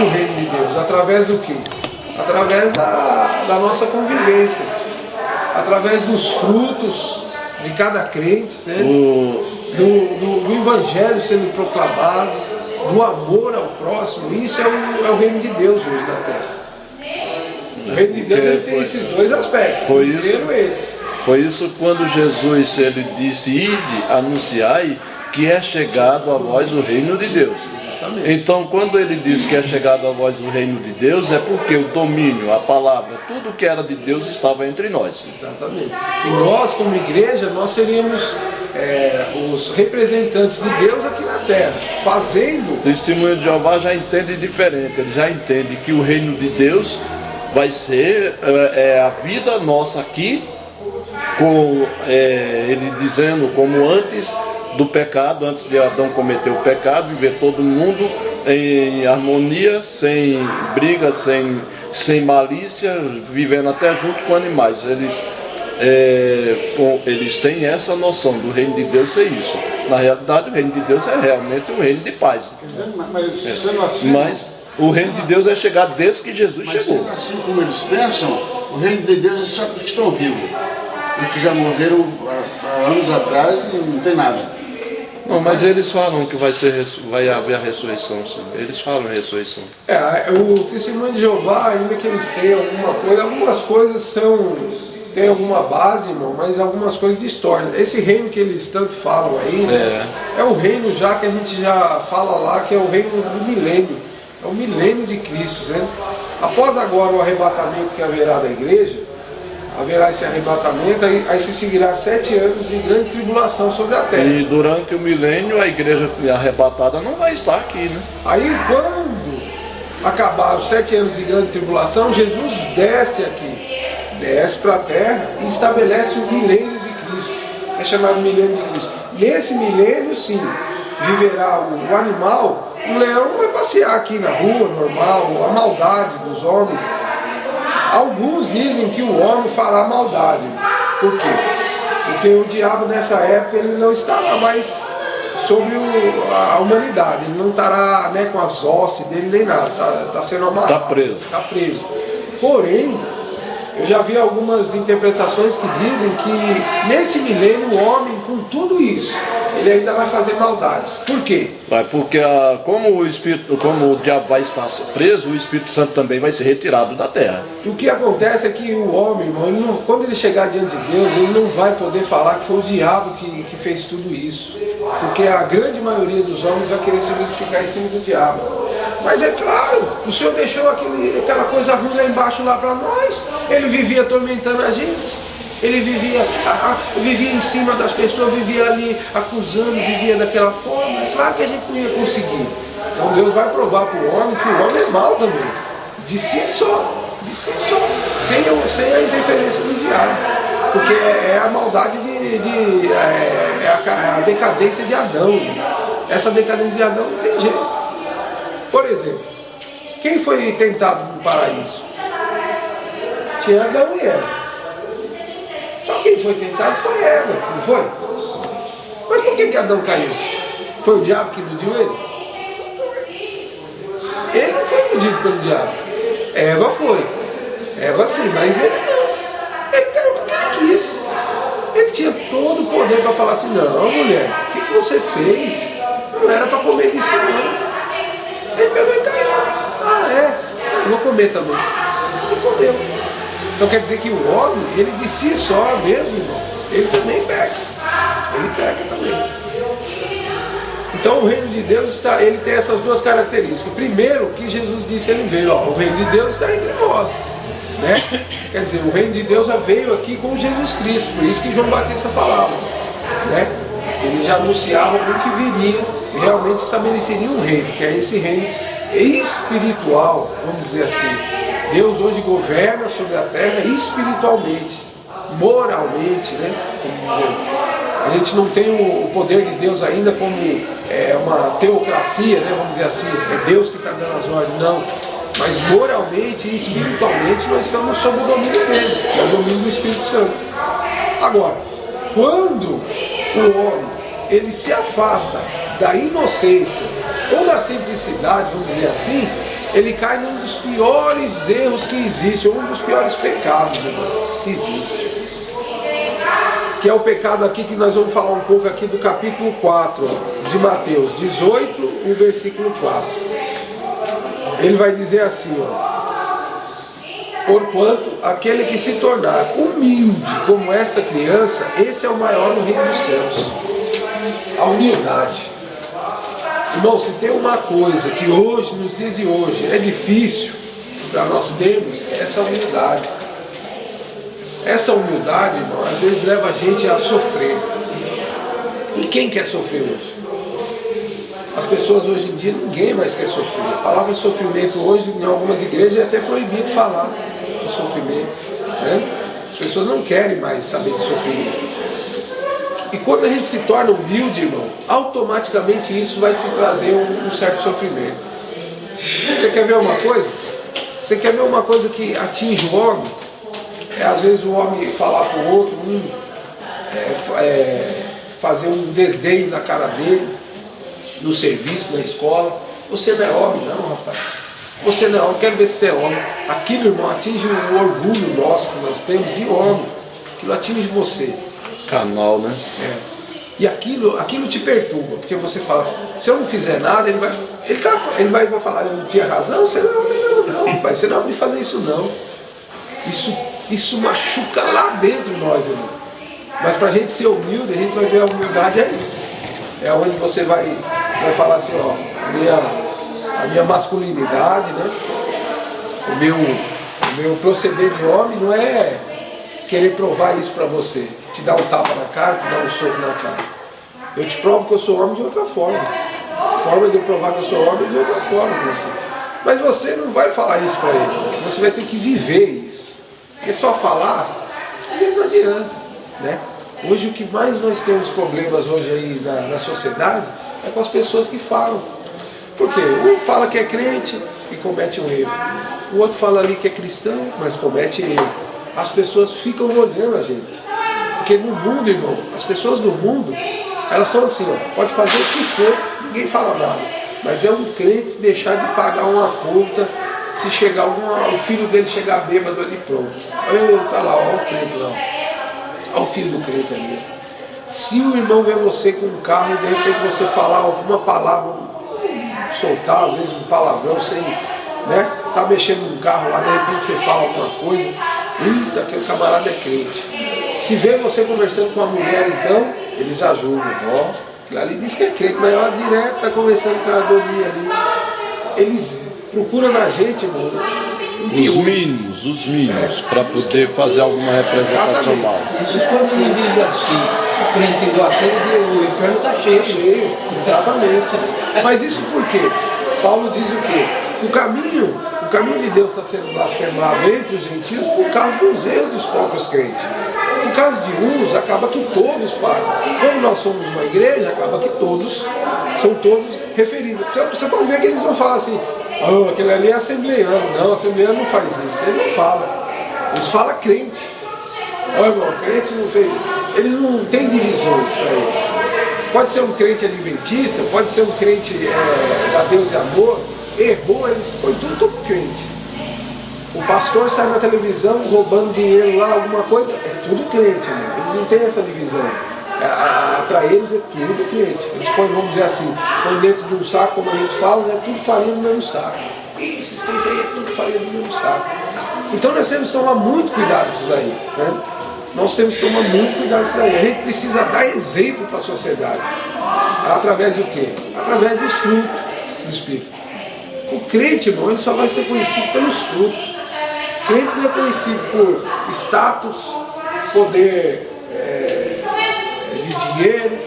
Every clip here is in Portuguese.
o reino de Deus? Através do quê? Através da nossa convivência, através dos frutos de cada crente, do evangelho sendo proclamado, do amor ao próximo. Isso é o reino de Deus hoje na terra. O reino de Deus ele tem esses dois aspectos. Foi isso quando Jesus ele disse: ide, anunciai que é chegado a vós o reino de Deus. Exatamente. Então, quando ele diz que é chegado a vós o reino de Deus, é porque o domínio, a palavra, tudo que era de Deus estava entre nós. Exatamente. E nós, como igreja, nós seríamos os representantes de Deus aqui na terra, fazendo... O testemunho de Jeová já entende diferente, ele já entende que o reino de Deus vai ser a vida nossa aqui, com ele dizendo como antes do pecado, antes de Adão cometer o pecado, viver todo mundo em harmonia, sem briga, sem malícia, vivendo até junto com animais. Eles têm essa noção do reino de Deus ser isso. Na realidade, o reino de Deus é realmente um reino de paz. Mas o reino de Deus é chegar desde que Jesus chegou. Mas assim como eles pensam, o reino de Deus é só para os que estão vivos. Os que já morreram há anos atrás e não tem nada. Não, mas eles falam que vai haver a ressurreição, sim. Eles falam ressurreição. O testemunho de Jeová, ainda que eles tenham algumas coisas tem alguma base, irmão, mas algumas coisas distorcem. Esse reino que eles tanto falam aí, é o reino já que a gente já fala lá, que é o reino do milênio. É o milênio de Cristo, né? Após agora o arrebatamento que haverá da igreja, haverá esse arrebatamento, aí se seguirá 7 anos de grande tribulação sobre a terra. E durante o milênio a igreja arrebatada não vai estar aqui, né? Aí quando acabar os 7 anos de grande tribulação, Jesus desce para a terra e estabelece o milênio de Cristo. É chamado milênio de Cristo. Nesse milênio, sim, viverá o animal. O leão vai passear aqui na rua, normal, a maldade dos homens. Alguns dizem que o homem fará maldade. Por quê? Porque o diabo nessa época ele não estará mais sobre a humanidade. Ele não estará com as hostes dele nem nada. Está sendo amarrado. Está preso. Porém, eu já vi algumas interpretações que dizem que nesse milênio o homem, com tudo isso, ele ainda vai fazer maldades. Por quê? Porque como o diabo vai estar preso, o Espírito Santo também vai ser retirado da terra. O que acontece é que o homem, irmão, quando ele chegar diante de Deus, ele não vai poder falar que foi o diabo que fez tudo isso. Porque a grande maioria dos homens vai querer se identificar em cima do diabo. Mas é claro, o Senhor deixou aquela coisa ruim lá embaixo lá para nós. Ele vivia atormentando a gente. Ele vivia em cima das pessoas, vivia ali acusando, vivia daquela forma. É claro que a gente não ia conseguir. Então Deus vai provar para o homem que o homem é mau também. De si só. Sem a interferência do diabo. Porque é a maldade a decadência de Adão. Essa decadência de Adão não tem jeito. Por exemplo, quem foi tentado no paraíso? Tinha Adão e Eva. Só quem foi tentado foi Eva, não foi? Mas por que Adão caiu? Foi o diabo que iludiu ele? Ele não foi iludido pelo diabo. Eva foi. Eva sim, mas ele não. Ele caiu porque ele quis. Ele tinha todo o poder para falar assim: não, mulher, o que você fez? Não era para comer disso não. Ele pegou e caiu. Eu vou comer também. Ele comeu. Então quer dizer que o homem, ele de si só mesmo, irmão, ele também peca. Ele peca também. Então o reino de Deus ele tem essas duas características. Primeiro, que Jesus disse, ele veio, o reino de Deus está entre nós. Né? Quer dizer, o reino de Deus já veio aqui com Jesus Cristo. Por isso que João Batista falava. Né? Ele já anunciava o que viria e realmente estabeleceria um reino, que é esse reino espiritual, vamos dizer assim. Deus hoje governa sobre a terra espiritualmente, moralmente, né? Como dizer. A gente não tem o poder de Deus ainda como uma teocracia, né? Vamos dizer assim, é Deus que está dando as ordens, não. Mas moralmente e espiritualmente nós estamos sob o domínio dele, que é o domínio do Espírito Santo. Agora, quando o homem ele se afasta da inocência ou da simplicidade, vamos dizer assim, ele cai num dos piores erros que existe, um dos piores pecados, irmão, que existe. Que é o pecado aqui que nós vamos falar um pouco aqui do capítulo 4 de Mateus 18, o versículo 4. Ele vai dizer assim, porquanto aquele que se tornar humilde como esta criança, esse é o maior no reino dos céus. A humildade. Irmão, se tem uma coisa que hoje, nos dias de hoje, é difícil para nós termos, é essa humildade. Essa humildade, irmão, às vezes leva a gente a sofrer. E quem quer sofrer hoje? As pessoas hoje em dia, ninguém mais quer sofrer. A palavra sofrimento hoje, em algumas igrejas, é até proibido falar de sofrimento, né? As pessoas não querem mais saber de sofrimento. E quando a gente se torna humilde, irmão, automaticamente isso vai te trazer um certo sofrimento. Você quer ver uma coisa? Você quer ver uma coisa que atinge o homem? Às vezes o homem falar para o outro, fazer um desdém na cara dele, no serviço, na escola. Você não é homem não, rapaz. Você não é homem, quero ver se você é homem. Aquilo, irmão, atinge o orgulho nosso que nós temos de homem. Aquilo atinge você. Canal, né? E aquilo te perturba, porque você fala, se eu não fizer nada, ele vai falar, eu não tinha razão, você não, rapaz, você não vai me fazer isso não. Isso machuca lá dentro de nós, irmão. Mas para a gente ser humilde, a gente vai ver a humildade aí. É onde você vai falar assim, ó, a minha masculinidade, né? O meu proceder de homem não é querer provar isso para você, te dar um tapa na cara, te dar um soco na cara. Eu te provo que eu sou homem de outra forma. A forma de eu provar que eu sou homem é de outra forma com você. Mas você não vai falar isso para ele, você vai ter que viver isso. Porque só falar, não adianta, né? Hoje o que mais nós temos problemas hoje aí na sociedade é com as pessoas que falam. Por quê? Um fala que é crente e comete um erro. O outro fala ali que é cristão, mas comete erro. As pessoas ficam olhando a gente. Porque no mundo, irmão, as pessoas do mundo, elas são assim, ó, pode fazer o que for, ninguém fala nada. Mas é um crente deixar de pagar uma conta, se chegar o filho dele chegar bêbado ali, pronto. Olha, tá lá, ó, o crente lá. Olha o filho do crente ali. Se o irmão vê você com um carro e de repente você falar alguma palavra, soltar às vezes um palavrão, sem, né? Tá mexendo num carro lá, de repente você fala alguma coisa, aquele camarada é crente. Se vê você conversando com a mulher, então, eles já julgam, ó, aquilo ali diz que é crente, mas ela direto está conversando com a doninha ali. Eles procuram na gente, irmão, os mínimos, para poder fazer alguma representação mal. Isso quando me diz assim, o crente igual aquele, o inferno está cheio. Exatamente. Mas isso por quê? Paulo diz o quê? O caminho de Deus está sendo blasfemado entre os gentios por causa dos erros dos próprios crentes. Por causa de uns, acaba que todos pagam. Como nós somos uma igreja, acaba que são todos referidos. Você pode ver que eles não falam assim, oh, aquele ali é assembleiano. Não, assembleiano não faz isso. Eles não falam. Eles falam crente. Olha, irmão, crente não fez. Eles não têm divisões para eles. Pode ser um crente adventista, pode ser um crente da Deus e amor. Errou, eles põem tudo crente. O pastor sai na televisão roubando dinheiro lá, alguma coisa, é tudo crente, né? Eles não têm essa divisão. Para eles é tudo crente. Eles põem, vamos dizer assim, põem dentro de um saco, como a gente fala, né? Tudo farinha no mesmo saco. Esses crentes aí é tudo farinha no mesmo saco. Então nós temos que tomar muito cuidado disso aí, né? Nós temos que tomar muito cuidado disso aí. A gente precisa dar exemplo para a sociedade. Através do quê? Através dos frutos do Espírito. O crente, irmão, ele só vai ser conhecido pelos frutos. O crente não é conhecido por status, poder de dinheiro,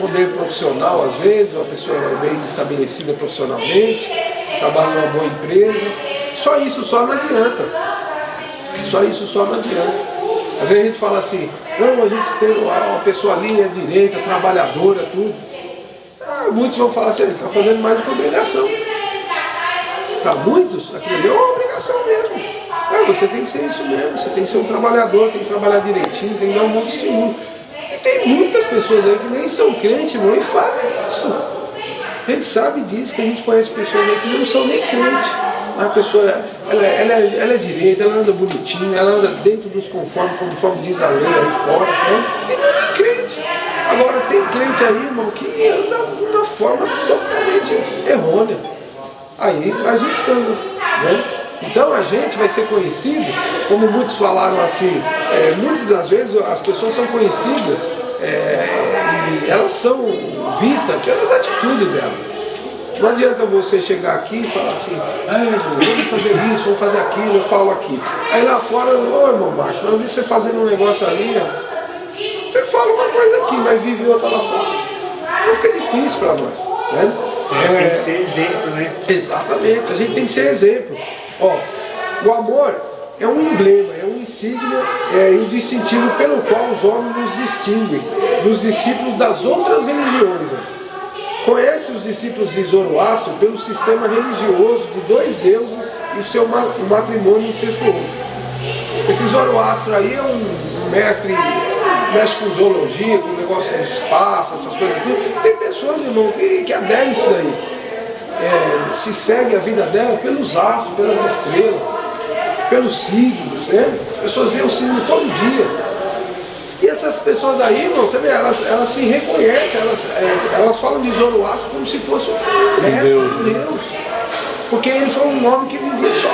poder profissional às vezes, uma pessoa bem estabelecida profissionalmente, trabalha numa boa empresa. Só isso só não adianta. Só isso só não adianta. Às vezes a gente fala assim, não, a gente tem uma pessoa ali, é direita, trabalhadora, tudo. Muitos vão falar assim, ele está fazendo mais do que obrigação. Para muitos, aquilo ali é uma obrigação mesmo. Você tem que ser isso mesmo, você tem que ser um trabalhador, tem que trabalhar direitinho, tem que dar um bom testemunho. E tem muitas pessoas aí que nem são crentes, irmão, e fazem isso. A gente sabe disso, que a gente conhece pessoas aí que não são nem crentes, mas a pessoa, ela é direita, ela anda bonitinha, ela anda dentro dos conforme diz a lei aí fora, né? E não é nem crente. Agora tem crente aí, irmão, que anda de uma forma totalmente errônea. Aí traz o escândalo, né? Então a gente vai ser conhecido, como muitos falaram assim, muitas das vezes as pessoas são conhecidas e elas são vistas pelas atitudes delas. Não adianta você chegar aqui e falar assim, vamos fazer isso, vamos fazer aquilo, eu falo aqui. Aí lá fora, ô irmão macho, eu vi você fazendo um negócio ali, ó. Você fala uma coisa aqui, mas vive outra lá fora. Então fica difícil para nós, né? Tem que ser exemplo, né? Exatamente, a gente tem que ser exemplo. Ó, o amor é um emblema, é um insígnia e um distintivo pelo qual os homens nos distinguem dos discípulos das outras religiões. Conhece os discípulos de Zoroastro pelo sistema religioso de 2 deuses e o seu matrimônio incestuoso. Esse Zoroastro aí é um mestre, mexe com zoologia, com negócio de espaço, essas coisas aqui. Tem pessoas, irmão, que aderem isso aí. Se segue a vida dela pelos astros, pelas estrelas, pelos signos, né? As pessoas veem o signo todo dia. E essas pessoas aí, irmão, você vê, elas se reconhecem, elas falam de Zoroastro como se fosse o resto de Deus. Porque ele foi um homem que vivia só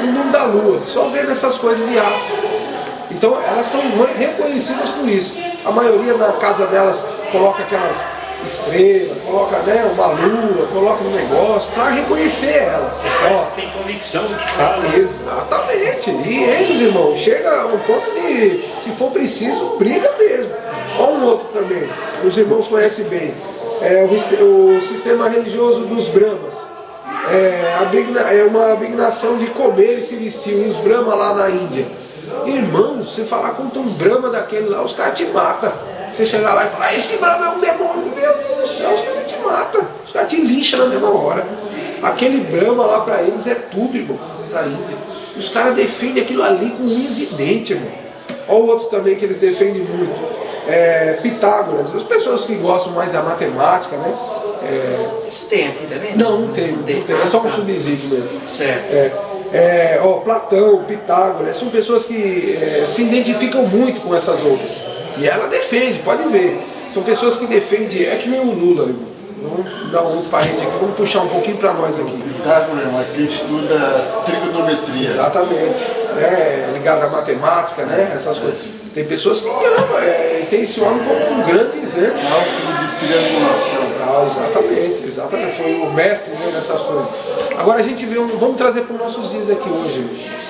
no mundo da lua, só vendo essas coisas de astro. Então elas são reconhecidas por isso. A maioria na casa delas coloca aquelas estrelas, coloca, né, uma lua, coloca um negócio para reconhecer ela. Tem convicção do que fala. Exatamente. E eles, irmão, chega ao ponto de, se for preciso, briga mesmo. Olha um outro também, os irmãos conhecem bem. O sistema religioso dos Brahmas. É uma abnegação de comer e se vestir. Os Brahmas lá na Índia. Irmão, você falar contra um Brahma daquele lá, os caras te matam. Você chegar lá e falar, esse Brahma é um demônio, meu Deus do céu, os caras te matam. Os caras te lincham na mesma hora. Aquele Brahma lá pra eles é tudo, irmão, da Índia. Os caras defendem aquilo ali com unhas e dentes, irmão. Olha o outro também que eles defendem muito. Pitágoras. As pessoas que gostam mais da matemática, né? Isso tem aqui também? Não tem. É só um subsídio mesmo. Certo. Platão, Pitágoras, são pessoas que se identificam muito com essas outras. E ela defende, pode ver. São pessoas que defendem, é que nem o Lula, irmão. Vamos dar um outro parente aqui, vamos puxar um pouquinho para nós aqui. Pitágoras, aqui estuda trigonometria. Exatamente. Ligado à matemática, né? Essas coisas. Tem pessoas que amam, tem esse homem como um grande exemplo. Cálculo de triangulação. Exatamente. Foi o mestre, né, nessas coisas. Agora a gente vê, vamos trazer para os nossos dias aqui hoje,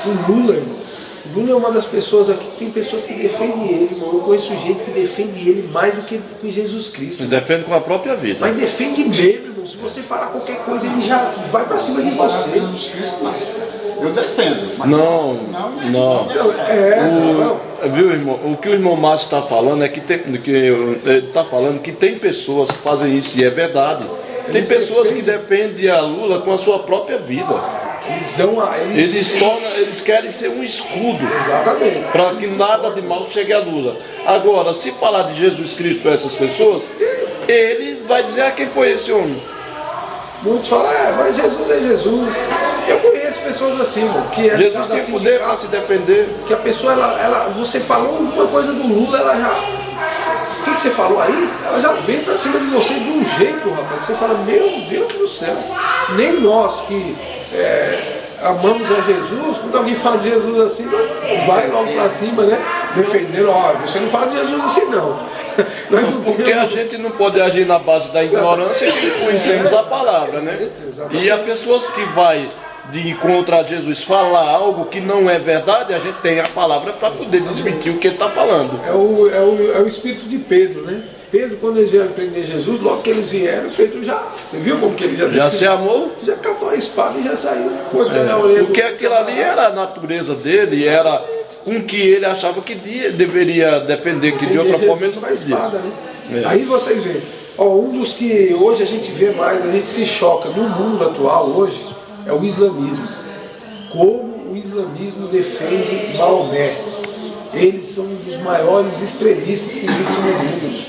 o Lula, irmão. O Lula é uma das pessoas aqui, tem pessoas que defendem ele, irmão. Eu conheço gente que defende ele mais do que Jesus Cristo. Ele defende com a própria vida. Mas defende mesmo, irmão. Se você falar qualquer coisa, ele já vai para cima de você. Eu defendo. Mas não. Viu, irmão? O que o irmão Márcio está falando é que está falando que tem pessoas que fazem isso, e é verdade. Tem pessoas que defendem a Lula com a sua própria vida. Eles querem ser um escudo para que nada de mal chegue a Lula. Agora, se falar de Jesus Cristo para essas pessoas, ele vai dizer quem foi esse homem. Muitos falam, mas Jesus é Jesus. Eu conheço pessoas assim, mano, que Jesus tem poder para se defender. Que a pessoa, você falou alguma coisa do Lula, ela já... O que você falou aí? Ela já vem pra cima de você de um jeito, rapaz. Você fala, meu Deus do céu. Nem nós que amamos a Jesus, quando alguém fala de Jesus assim, vai logo pra cima, né? Defendendo, você não fala de Jesus assim não. Porque a gente não pode agir na base da ignorância que conhecemos a palavra, né? E as pessoas que vai de encontrar Jesus falar algo que não é verdade, a gente tem a palavra para poder desmentir o que ele está falando. É o espírito de Pedro, né? Pedro, quando eles vieram prender Jesus, logo que eles vieram, Pedro você viu como que ele já se amou? Já catou a espada e já saiu cortando a orelha. Porque aquilo ali era a natureza dele, era com que ele achava que deveria defender, que de outra forma ele não podia. Espada, né? Aí vocês veem, um dos que hoje a gente vê mais, a gente se choca no mundo atual hoje, é o islamismo. Como o islamismo defende Maomé. Eles são um dos maiores extremistas que existem no mundo.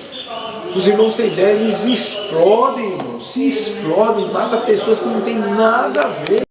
Os irmãos têm ideia, eles explodem, irmãos, se explodem, matam pessoas que não tem nada a ver.